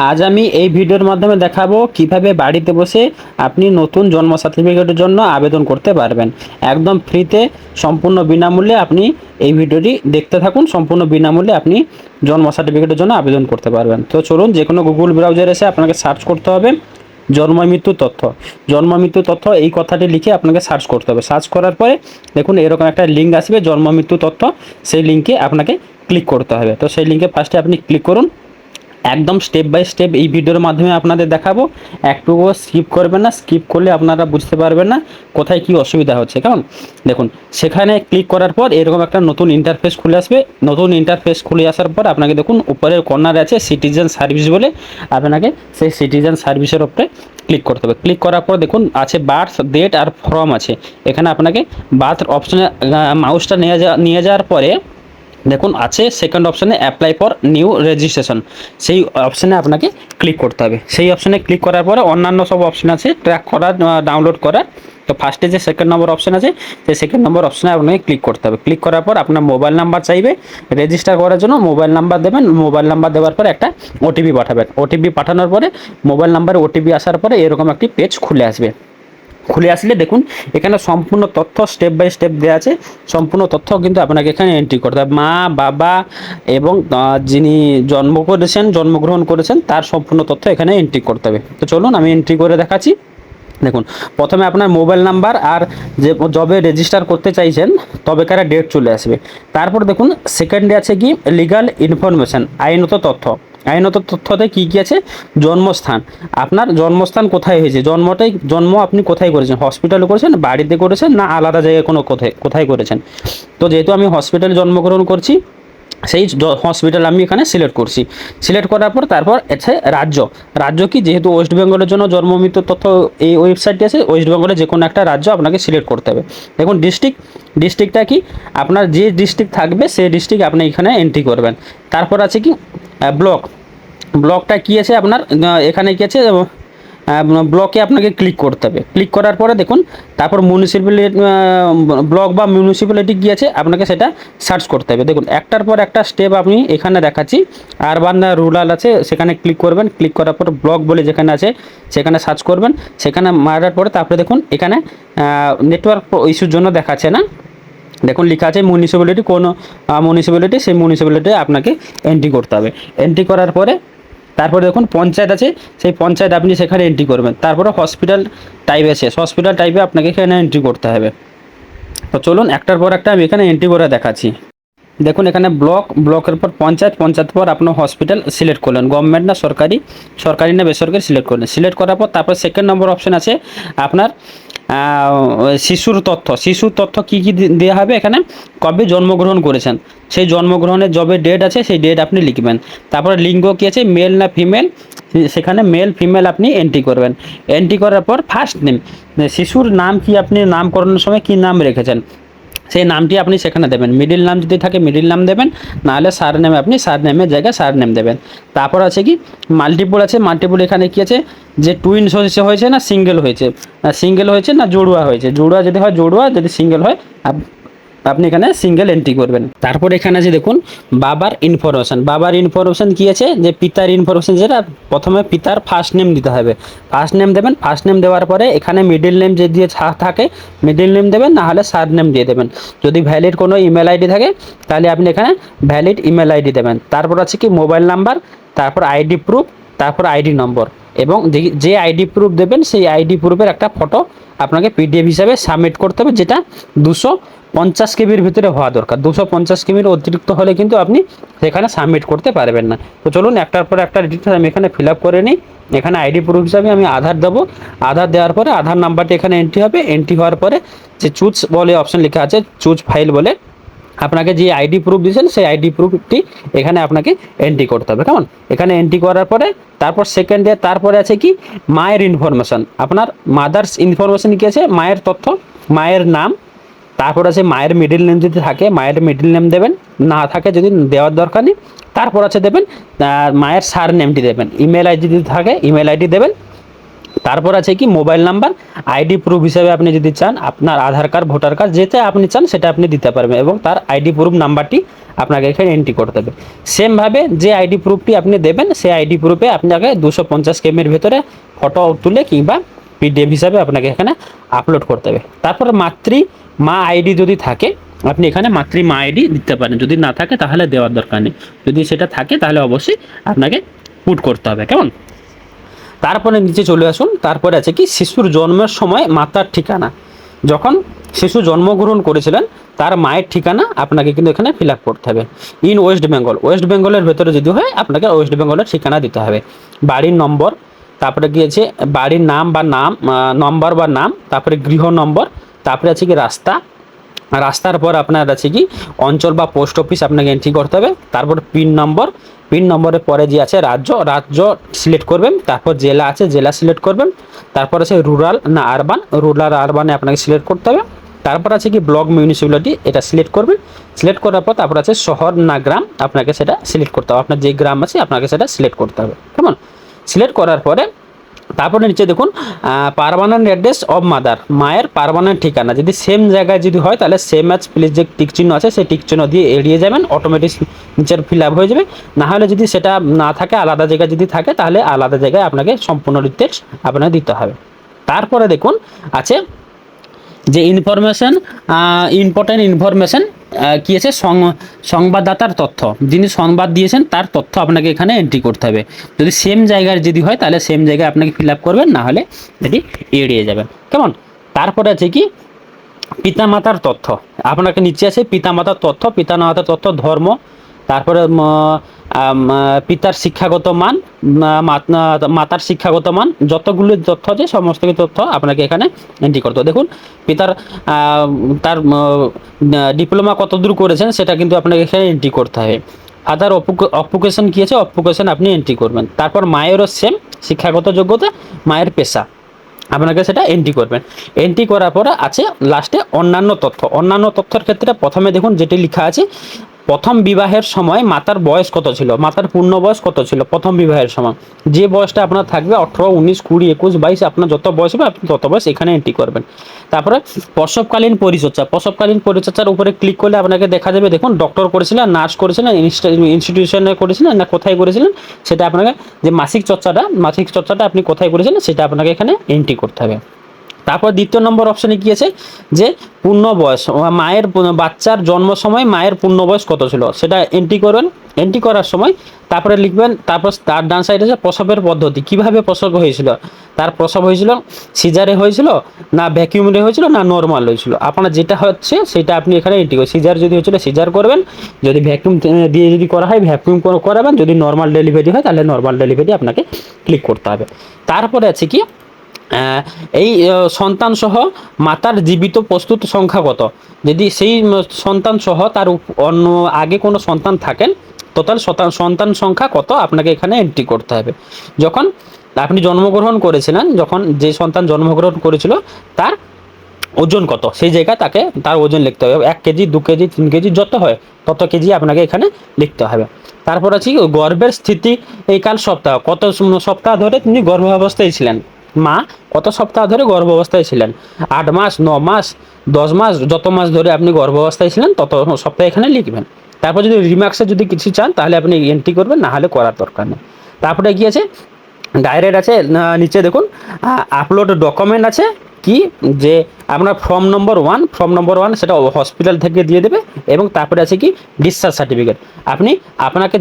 আজ আমি এই ভিডিওর মাধ্যমে দেখাবো কিভাবে বাড়িতে বসে আপনি নতুন জন্ম সার্টিফিকেটের জন্য আবেদন করতে পারবেন। একদম ফ্রিতে, সম্পূর্ণ বিনামূল্যে আপনি এই ভিডিওটি দেখতে থাকুন। সম্পূর্ণ বিনামূল্যে আপনি জন্ম সার্টিফিকেটের জন্য আবেদন করতে পারবেন। তো চলুন, যে কোনো গুগল ব্রাউজারে এসে আপনাকে সার্চ করতে হবে জন্ম মৃত্যু তথ্য। জন্ম মৃত্যু তথ্য এই কথাটি লিখে আপনাকে সার্চ করতে হবে। সার্চ করার পরে দেখুন এরকম একটা লিঙ্ক আসবে, জন্ম মৃত্যু তথ্য। সেই লিঙ্কে আপনাকে ক্লিক করতে হবে। তো সেই লিঙ্কে ফার্স্টে আপনি ক্লিক করুন। একদম স্টেপ বাই স্টেপ এই ভিডিওর মাধ্যমে আপনাদের দেখাবো। একটুও স্কিপ করবেন না, স্কিপ করলে আপনারা বুঝতে পারবেন না কোথায় কি অসুবিধা হচ্ছে। কেমন, দেখুন সেখানে ক্লিক করার পর এরকম একটা নতুন ইন্টারফেস খুলে আসবে। নতুন ইন্টারফেস খুলে আসার পর আপনাকে দেখুন উপরের কর্নারে আছে সিটিজেন সার্ভিস বলে, আপনাকে সেই সিটিজেন সার্ভিসের উপরে ক্লিক করতে হবে। ক্লিক করার পর দেখুন আছে বার্থ ডেট আর ফর্ম আছে। এখানে আপনাকে বার্থ অপশনে মাউসটা নিয়ে যাওয়ার পরে দেখুন আছে সেকেন্ড অপশানে অ্যাপ্লাই ফর নিউ রেজিস্ট্রেশন। সেই অপশানে আপনাকে ক্লিক করতে হবে। সেই অপশানে ক্লিক করার পরে অন্যান্য সব অপশান আছে ট্র্যাক করার, ডাউনলোড করার। তো ফার্স্টে যে সেকেন্ড নম্বর অপশান আছে সেই সেকেন্ড নম্বর অপশানে আপনাকে ক্লিক করতে হবে। ক্লিক করার পর আপনার মোবাইল নাম্বার চাইবে রেজিস্টার করার জন্য। মোবাইল নাম্বার দেবেন। মোবাইল নাম্বার দেওয়ার পরে একটা ওটিপি পাঠাবেন। ওটিপি পাঠানোর পরে মোবাইল নাম্বারে ওটিপি আসার পরে এরকম একটি পেজ খুলে আসবে। খুলে আসলে দেখুন এখানে সম্পূর্ণ তথ্য স্টেপ বাই স্টেপ দেওয়া আছে। সম্পূর্ণ তথ্য কিন্তু আপনাকে এখানে এন্ট্রি করতে হবে। মা, বাবা এবং যিনি জন্মগ্রহণ করেছেন তার সম্পূর্ণ তথ্য এখানে এন্ট্রি করতে হবে। তো চলুন আমি এন্ট্রি করে দেখাচ্ছি। দেখুন প্রথমে আপনার মোবাইল নাম্বার আর যে জবে রেজিস্টার করতে চাইছেন তবেকার ডেট চলে আসবে। তারপর দেখুন সেকেন্ডে আছে কি লিগাল ইনফরমেশান, আইনত তথ্য। আইনত তথ্যতে কী কী আছে? জন্মস্থান, আপনার জন্মস্থান কোথায় হয়েছে, জন্ম আপনি কোথায় করেছেন, হসপিটালে করেছেন, বাড়িতে করেছেন, না আলাদা জায়গায় কোনো কোথায় করেছেন। তো যেহেতু আমি হসপিটালে জন্মগ্রহণ করছি সেই হসপিটাল আমি এখানে সিলেক্ট করছি। সিলেক্ট করার পর তারপর আছে রাজ্য। রাজ্য কি, যেহেতু ওয়েস্ট বেঙ্গলের জন্য জন্ম মৃত্যুর তথ্য এই ওয়েবসাইটটি আছে, ওয়েস্ট বেঙ্গলের যে কোনো একটা রাজ্য আপনাকে সিলেক্ট করতে হবে। দেখুন ডিস্ট্রিক্টটা কি, আপনার যে ডিস্ট্রিক্ট থাকবে সেই ডিস্ট্রিক্ট আপনি এখানে এন্ট্রি করবেন। তারপর আছে কি ব্লক। ব্লকটা কী আছে আপনার, এখানে কী আছে ব্লকে আপনাকে ক্লিক করতে হবে। ক্লিক করার পরে দেখুন তারপর মিউনিসিপ্যালিটি, ব্লক বা মিউনিসিপ্যালিটি কী আছে আপনাকে সেটা সার্চ করতে হবে। দেখুন একটার পর একটা স্টেপ আমি এখানে দেখাচ্ছি। আরবান না রুরাল আছে সেখানে ক্লিক করবেন। ক্লিক করার পর ব্লক বলে যেখানে আছে সেখানে সার্চ করবেন। সেখানে মারার পরে তারপরে দেখুন এখানে নেটওয়ার্ক ইস্যুর জন্য দেখাচ্ছে না, দেখুন লেখা আছে মিউনিসিপ্যালিটি, কোন মিউনিসিপ্যালিটি, সেই মিউনিসিপ্যালিটি আপনাকে এন্ট্রি করতে হবে। এন্ট্রি করার পরে তারপরে দেখুন পঞ্চায়েত আছে, সেই পঞ্চায়েত আপনি সেখানে এন্ট্রি করবেন। তারপরে হসপিটাল টাইপ আছে, হসপিটাল টাইপে আপনাকে এখানে এন্ট্রি করতে হবে। তো চলুন একটার পর একটা আমি এখানে এন্ট্রি করে দেখাচ্ছি। দেখুন এখানে ব্লকের পর পঞ্চায়েত, পঞ্চায়েত পর আপনার হসপিটাল সিলেক্ট করলেন, গভর্নমেন্ট না সরকারি, সরকারি না বেসরকারি সিলেক্ট করলেন। সিলেক্ট করার পর তারপর সেকেন্ড নম্বর অপশন আছে আপনার শিশুর তথ্য। শিশুর তথ্য কী কী দেওয়া হবে এখানে, কবে জন্মগ্রহণ করেছেন সেই জন্মগ্রহণের জবে ডেট আছে সেই ডেট আপনি লিখবেন। তারপরে লিঙ্গ কী আছে, মেল না ফিমেল, সেখানে মেল ফিমেল আপনি এন্ট্রি করবেন। এন্ট্রি করার পর ফার্স্ট নেম, শিশুর নাম কি, আপনি নামকরণের সময় কী নাম রেখেছেন সেই নামটি আপনি সেখানে দেবেন। মিডিল নাম যদি থাকে মিডিল নাম দেবেন, নাহলে সার নেমে আপনি সার নেমের জায়গায় সার নেম দেবেন। তারপর আছে কি মাল্টিপুল আছে। মাল্টিপুল এখানে কি আছে, যে টুইনস হয়েছে না সিঙ্গেল হয়েছে, সিঙ্গেল হয়েছে না জড়ুয়া হয়েছে। জড়ুয়া যদি হয় জড়ুয়া, যদি সিঙ্গেল হয় আপনি এখানে সিঙ্গেল এন্ট্রি করবেন। তারপর এখানে আছে দেখুন বাবার ইনফরমেশান। বাবার ইনফরমেশান কী আছে, যে পিতার ইনফরমেশান, যেটা প্রথমে পিতার ফার্স্ট নেম দিতে হবে। ফার্স্ট নেম দেবেন। ফার্স্ট নেম দেওয়ার পরে এখানে মিডিল নেম যে দিয়ে থাকে মিডিল নেম দেবেন, না হলে সার নেম দিয়ে দেবেন। যদি ভ্যালিড কোনো ইমেল আইডি থাকে তাহলে আপনি এখানে ভ্যালিড ইমেল আইডি দেবেন। তারপর আছে কি মোবাইল নাম্বার, তারপর আইডি প্রুফ, তারপর আইডি নম্বর, এবং যে আইডি প্রুফ দেবেন সেই আইডি প্রুফের একটা ফটো আপনাকে পিডিএফ হিসাবে সাবমিট করতে হবে, যেটা 250 কেবির ভিতরে হওয়া দরকার। 250 কেবির অতিরিক্ত হলে কিন্তু আপনি সেখানে সাবমিট করতে পারবেন না। তো চলুন একটার পর একটা ডিটেলস আমি এখানে ফিল আপ করে নিই। এখানে আইডি প্রুফ হিসাবে আমি আধার দেবো। আধার দেওয়ার পরে আধার নাম্বারটি এখানে এন্ট্রি হবে। এন্ট্রি হওয়ার পরে যে চুজ বলে অপশন লেখা আছে, চুজ ফাইল বলে, আপনাকে যে আইডি প্রুফ দিয়েছেন সেই আইডি প্রুফটি এখানে আপনাকে এন্ট্রি করতে হবে। কেমন, এখানে এন্ট্রি করার পরে তারপর সেকেন্ডে তারপরে আছে কি মায়ের ইনফরমেশান। আপনার মাদার্স ইনফরমেশান কী আছে, মায়ের তথ্য, মায়ের নাম, তারপর আছে মায়ের মিডিল নেম, যদি থাকে মায়ের মিডিল নেম দেবেন, না থাকে যদি দেওয়ার দরকার নেই। তারপর আছে দেবেন মায়ের সার নেমটি দেবেন। ইমেল আইডি যদি থাকে ইমেল আইডি দেবেন। তারপর আছে কি মোবাইল নাম্বার, আইডি প্রুফ হিসেবে আপনি যদি চান আপনার আধার কার্ড, ভোটার কার্ড যেটা আপনি চান সেটা আপনি দিতে পারবেন, এবং তার আইডি প্রুফ নাম্বারটি আপনাকে এখানে এন্ট্রি করতে হবে। সেমভাবে যে আইডি প্রুফটি আপনি দেবেন সেই আইডি প্রুফে আপনাকে 250 কেবির ভেতরে ফটো তুলে কিংবা পিডিএফ হিসাবে আপনাকে এখানে আপলোড করতে হবে। তারপর মা আইডি যদি থাকে আপনি এখানে মা আইডি দিতে পারেন, যদি না থাকে তাহলে দেওয়ার দরকার নেই, যদি সেটা থাকে তাহলে অবশ্যই আপনাকে পুট করতে হবে। কেমন? তারপরে নিচে চলে আসুন। তারপরে আছে কি শিশুর জন্মের সময় মাতার ঠিকানা, যখন শিশু জন্মগ্রহণ করেছিলেন তার মায়ের ঠিকানা আপনাকে কিন্তু এখানে ফিল আপ করতে হবে। ইন ওয়েস্ট বেঙ্গল, ওয়েস্ট বেঙ্গলের ভেতরে যদি হয় আপনাকে ওয়েস্ট বেঙ্গলের ঠিকানা দিতে হবে। বাড়ির নম্বর, তারপরে গিয়েছে বাড়ির নাম বা নম্বর বা নাম, তারপরে গৃহ নম্বর, তারপরে আছে কি রাস্তার পর আপনার আছে কি অঞ্চল বা পোস্ট অফিস আপনাকে এন্ট্রি করতে হবে। তারপর পিন নম্বরের পরে যে আছে রাজ্য সিলেক্ট করবেন। তারপর জেলা আছে, জেলা সিলেক্ট করবেন। তারপর আছে রুরাল না আরবান, আরবানে আপনাকে সিলেক্ট করতে হবে। তারপর আছে কি ব্লক মিউনিসিপ্যালিটি, এটা সিলেক্ট করবেন। সিলেক্ট করার পর তারপর আছে শহর না গ্রাম, আপনাকে সেটা সিলেক্ট করতে হবে। আপনার যে গ্রাম আছে আপনাকে সেটা সিলেক্ট করতে হবে। কেমন? সিলেক্ট করার পরে তারপরে নিচে দেখুন পার্মানেন্ট অ্যাড্রেস অফ মাদার, মায়ের পার্মানেন্ট ঠিকানা যদি সেম জায়গায় যদি হয় তাহলে সেম অ্যাজ প্লিজ যে টিক চিহ্ন আছে সেই টিক চিহ্ন দিয়ে এড়িয়ে যাবেন, অটোমেটিক নিচের ফিল আপ হয়ে যাবে। না হলে যদি সেটা না থাকে, আলাদা জায়গায় যদি থাকে তাহলে আলাদা জায়গায় আপনাকে সম্পূর্ণ ডিটেলস আপনাকে দিতে হবে। তারপরে দেখুন আছে যে ইম্পর্টেন্ট ইনফরমেশন কী আছে, সংবাদদাতার তথ্য, যিনি সংবাদ দিয়েছেন তার তথ্য আপনাকে এখানে এন্ট্রি করতে হবে। যদি সেম জায়গার যদি হয় তাহলে সেম জায়গায় আপনাকে ফিল আপ করবেন, না হলে এটি এড়িয়ে যাবেন। কেমন? তারপরে আছে কি পিতামাতার তথ্য, আপনাকে নিচে আছে পিতামাতার তথ্য, ধর্ম, তারপরে পিতার শিক্ষাগত মান, মাতার শিক্ষাগত মান, যতগুলো তথ্য আছে সমস্ত তথ্য আপনাকে এখানে এন্ট্রি করতে হবে। দেখুন পিতার তার ডিপ্লোমা কতদূর করেছেন সেটা কিন্তু আপনাকে এখানে এন্ট্রি করতে হবে। আদার অকুপেশন কী আছে, অকুপেশন আপনি এন্ট্রি করবেন। তারপর মায়েরও সেম শিক্ষাগত যোগ্যতা, মায়ের পেশা আপনাকে সেটা এন্ট্রি করবেন। এন্ট্রি করার পরে আছে লাস্টে অন্যান্য তথ্যের ক্ষেত্রে প্রথমে দেখুন যেটি লেখা আছে প্রথম বিবাহের সময় মাতার বয়স কত ছিল, মাতার পূর্ণ বয়স কত ছিল প্রথম বিবাহের সময়, যে বয়সটা আপনার থাকবে 18, 19, 20, 21, 22 আপনার যত বয়স হবে আপনি তত বয়স এখানে এন্ট্রি করবেন। তারপরে প্রসবকালীন পরিচর্যার উপরে ক্লিক করলে আপনাকে দেখা যাবে দেখুন ডক্টর করেছিলেন, নার্স করেছিলেন, ইনস্টিটিউশনে করেছিলেন না কোথায় করেছিলেন, সেটা আপনাকে যে মাসিক চর্চাটা আপনি কোথায় করেছিলেন সেটা আপনাকে এখানে এন্ট্রি করতে হবে। তারপর দ্বিতীয় নম্বর অপশানে কি আছে যে পূর্ণ বয়স, বাচ্চার জন্ম সময় মায়ের পূর্ণ বয়স কত ছিল সেটা এন্ট্রি করবেন। এন্ট্রি করার সময় তারপরে লিখবেন, তারপর তার ডান সাইডে আছে প্রসবের পদ্ধতি, কিভাবে প্রসব হয়েছিল, তার প্রসব হয়েছিল সিজারে হয়েছিল না ভ্যাকিউমে হয়েছিল না নর্মাল হয়েছিল, আপনার যেটা হচ্ছে সেটা আপনি এখানে এন্ট্রি করবেন। সিজার যদি হয়েছিল সিজার করবেন, যদি ভ্যাকিউম দিয়ে যদি করা হয় ভ্যাকিউম করাবেন, যদি নর্মাল ডেলিভারি হয় তাহলে নর্মাল ডেলিভারি আপনাকে ক্লিক করতে হবে। তারপরে আছে কি এই সন্তান সহ মাতার জীবিত প্রস্তুত সংখ্যা কত, যদি সেই সন্তান সহ তার অন্য আগে কোনো সন্তান থাকেন টোটাল সন্তান সংখ্যা কত আপনাকে এখানে এন্ট্রি করতে হবে। যখন আপনি জন্মগ্রহণ করেছিলেন, যখন যে সন্তান জন্মগ্রহণ করেছিল তার ওজন কত সেই জায়গায় তার ওজন লিখতে হবে। 1 কেজি, 2 কেজি, 3 কেজি যত হয় তত কেজি আপনাকে এখানে লিখতে হবে। তারপর আছে গর্ভের স্থিতি এই কাল সপ্তাহ, কত সপ্তাহ ধরে তিনি গর্ভাবস্থায় ছিলেন, মা কত সপ্তাহ ধরে গর্ভাবস্থায় ছিলেন, 8 মাস, 9 মাস, 10 মাস, যত মাস ধরে আপনি গর্ভাবস্থায় ছিলেন তত সপ্তাহ এখানে লিখবেন। তারপর যদি রিমার্কসে যদি কিছু চান তাহলে আপনি এন্ট্রি করবেন, না হলে করার দরকার নেই। তারপরে কি আছে ডাইরেক্ট আছে নিচে দেখুন আপলোড ডকুমেন্ট আছে কি যে আপনার ফর্ম নম্বর ওয়ান সেটা হসপিটাল থেকে দিয়ে দেবে, এবং তারপরে আছে কি ডিসচার্জ সার্টিফিকেট, আপনাকে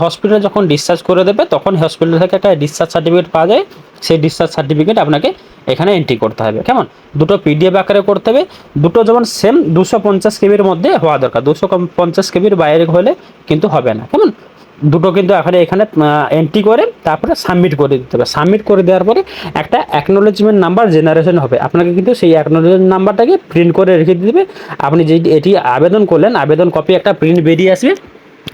হসপিটালে যখন ডিসচার্জ করে দেবে তখন হসপিটাল থেকে একটা ডিসচার্জ সার্টিফিকেট পাওয়া যায়, সেই ডিসচার্জ সার্টিফিকেট আপনাকে এখানে এন্ট্রি করতে হবে। কেমন? দুটো পিডিএফ আকারে করতে হবে, দুটো যেমন সেম 250 কেবির মধ্যে হওয়া দরকার, 250 কেবির বাইরে হলে কিন্তু হবে না। কেমন? দুটো কিন্তু এখানে এন্ট্রি করে তারপরে সাবমিট করে দিতে হবে। সাবমিট করে দেওয়ার পরে একটা অ্যাকনোলেজমেন্ট নাম্বার জেনারেশন হবে, আপনাকে কিন্তু সেই অ্যাকনোলেজমেন্ট নাম্বারটাকে প্রিন্ট করে রেখে দিতে। আপনি যে এটি আবেদন করলেন আবেদন কপি একটা প্রিন্ট বেরিয়ে আসবে,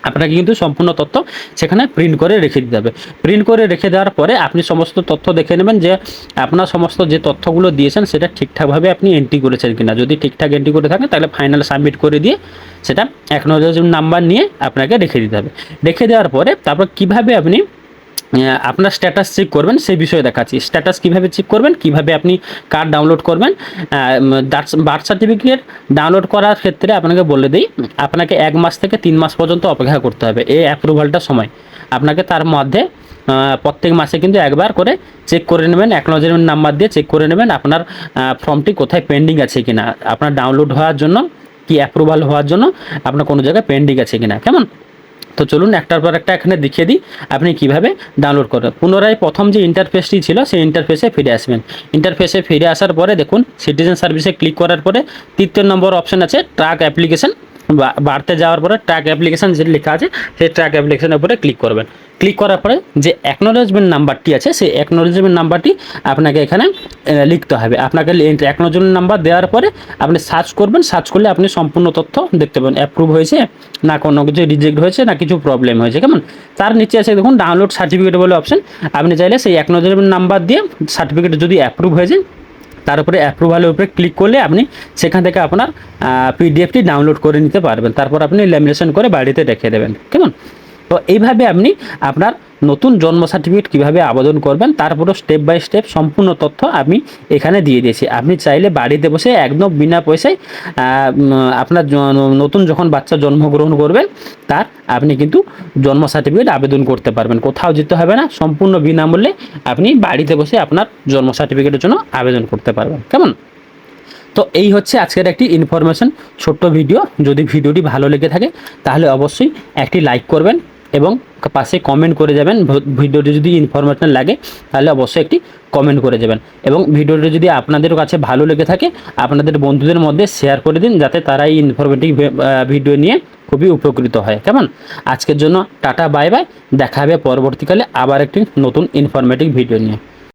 আপনাকে কিন্তু সম্পূর্ণ তথ্য সেখানে প্রিন্ট করে রেখে দিতে হবে। প্রিন্ট করে রেখে দেওয়ার পরে আপনি সমস্ত তথ্য দেখে নেবেন যে আপনার সমস্ত যে তথ্যগুলো দিয়েছেন সেটা ঠিকঠাকভাবে আপনি এন্ট্রি করেছেন কিনা, যদি ঠিকঠাক এন্ট্রি করে থাকেন তাহলে ফাইনাল সাবমিট করে দিয়ে সেটা অ্যাকনোলেজমেন্ট নাম্বার নিয়ে আপনাকে রেখে দিতে হবে। রেখে দেওয়ার পরে তারপর কিভাবে আপনি আপনার স্ট্যাটাস চেক করবেন সেই বিষয়ে দেখাচ্ছি। স্ট্যাটাস কিভাবে চেক করবেন, কিভাবে আপনি কার্ড ডাউনলোড করবেন। বার্থ সার্টিফিকেট ডাউনলোড করার ক্ষেত্রে আপনাকে বলে দিই, আপনাকে 1 মাস থেকে 3 মাস পর্যন্ত অপেক্ষা করতে হবে এই অ্যাপ্রুভালটার সময়। আপনাকে তার মধ্যে প্রত্যেক মাসে কিন্তু একবার করে চেক করে নেবেন, অ্যাকনোলেজমেন্ট নাম্বার দিয়ে চেক করে নেবেন আপনার ফর্মটি কোথায় পেন্ডিং আছে কিনা, আপনার ডাউনলোড হওয়ার জন্য কি অ্যাপ্রুভাল হওয়ার জন্য আপনার কোনো জায়গায় পেন্ডিং আছে কিনা। কেমন? তো চলুন একটার পর একটা এখানে দেখিয়ে দিই আপনি কিভাবে ডাউনলোড করবেন। পুনরায় প্রথম যে ইন্টারফেসটি ছিল সেই ইন্টারফেসে ফিরে আসবেন। ইন্টারফেসে ফিরে আসার পরে দেখুন সিটিজেন সার্ভিসে ক্লিক করার পরে 3 নম্বর অপশন আছে ট্র্যাক অ্যাপ্লিকেশন। বাড়তে যাওয়ার পরে ট্র্যাক অ্যাপ্লিকেশন যেটা লেখা আছে সেই ট্র্যাক অ্যাপ্লিকেশনের উপরে ক্লিক করবেন। ক্লিক করার পরে যে অ্যাকনোলেজমেন্ট নাম্বারটি আছে সেই অ্যাকনোলেজমেন্ট নাম্বারটি আপনাকে এখানে লিখতে হবে। আপনাকে অ্যাকনোলেজমেন্ট নাম্বার দেওয়ার পরে আপনি সার্চ করবেন, সার্চ করলে আপনি সম্পূর্ণ তথ্য দেখতে পাবেন, অ্যাপ্রুভ হয়েছে না কোনো কিছু রিজেক্ট হয়েছে না কিছু প্রবলেম হয়েছে। কেমন? তার নিচে আছে দেখুন ডাউনলোড সার্টিফিকেট বলে অপশন। আপনি চাইলে সেই অ্যাকনোলেজমেন্ট নাম্বার দিয়ে সার্টিফিকেট যদি অ্যাপ্রুভ হয়ে যায় তার উপরে অ্যাপ্রুভালের উপরে ক্লিক করলে আপনি সেখান থেকে আপনার পিডিএফটি ডাউনলোড করে নিতে পারবেন। তারপর আপনি ল্যামিনেশন করে বাড়িতে রেখে দেবেন। কেমন? তো এইভাবে আপনি আপনার নতুন জন্ম সার্টিফিকেট কীভাবে আবেদন করবেন তারপরে স্টেপ বাই স্টেপ সম্পূর্ণ তথ্য আমি এখানে দিয়ে দিয়েছি। আপনি চাইলে বাড়িতে বসে একদম বিনা পয়সায় আপনার নতুন যখন বাচ্চা জন্মগ্রহণ করবেন তার আপনি কিন্তু জন্ম সার্টিফিকেট আবেদন করতে পারবেন, কোথাও যেতে হবে না, সম্পূর্ণ বিনামূল্যে আপনি বাড়িতে বসে আপনার জন্ম সার্টিফিকেটের জন্য আবেদন করতে পারবেন। কেমন? তো এই হচ্ছে আজকের একটি ইনফরমেশন ছোট্ট ভিডিও। যদি ভিডিওটি ভালো লেগে থাকে তাহলে অবশ্যই একটি লাইক করবেন এবং পাশে কমেন্ট করে যাবেন। ভিডিওটি যদি ইনফরমেশন লাগে তাহলে অবশ্যই একটি কমেন্ট করে যাবেন এবং ভিডিওটি যদি আপনাদের কাছে ভালো লেগে থাকে আপনাদের বন্ধুদের মধ্যে শেয়ার করে দিন যাতে তারা এই ইনফরমেটিভ ভিডিও নিয়ে খুবই উপকৃত হয়। কেমন? আজকের জন্য টাটা, বাই বাই। দেখা হবে পরবর্তীকালে আবার একটি নতুন ইনফরমেটিভ ভিডিও নিয়ে।